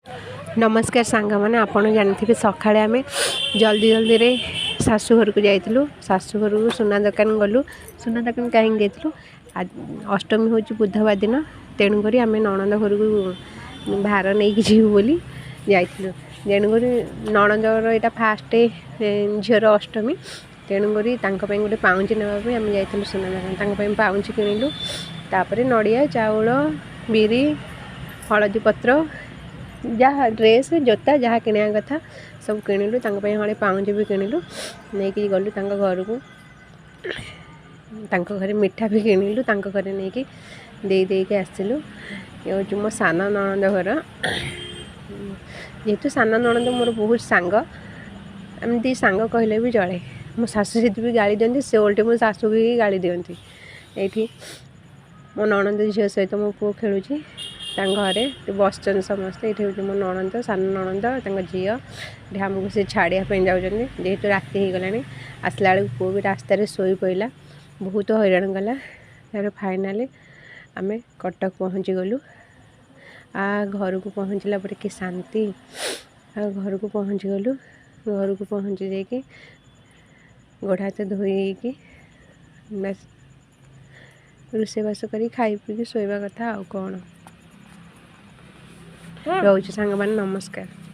नमस्कार सांग मैंने आपड़ जानते सका आम जल्दी जल्दी रे शाशु घर को जाइलु शाशु घर को सुना दुकान गलु सुना दुकान कहीं जाइलु अष्टमी हूँ बुधवार दिन तेणुक आम नणंद घर को भार नहीं जीव बोली जाइलु तेणुक नणंदर यहाँ फास्ट झीर अष्टमी तेणुक गोटे पाउंची नापी आम जाइलु सुना दुकान पाउंची किणिलु तापर नड़िया चाउल बिरी हलदी पत्र जहाँ ड्रेस जोता जहाँ किणा कथा सब किणिलु हमें पाउंजी भी किणिलु नहीं कि गलु घर को घरे मिठा भी किणिलु घरे नहीं कि देके आसलु ये हूँ मो सान नणंद घर जेहेतु सान नणंद मोर बहुत सांग एमती सांग कहले भी चले मो शाशु जी भी गाड़ी दिखती से ओल्टे मो शाशु भी गाड़ी दिखती ये मो नणंद झील सहित मो पु खेलुची घरे बसन समस्ते ये हूँ मो नणंद सान नणंद झी आमको से छाड़ापी जाऊँगी जेहेतु राति हो गला आसला बेलू पुओ भी रास्त शोई पड़ा बहुत हैरान गला तार फाइनाली आम कटक पहुँची गलु घर को पहुँचला पर कि शांति घर को पहुँची गलु घर को पहुँची जाकि गोड़ हाथ धोई बस रोषेबास कर खाई पी शोवा कथा आउ कौन रोच सांग मैंने नमस्कार।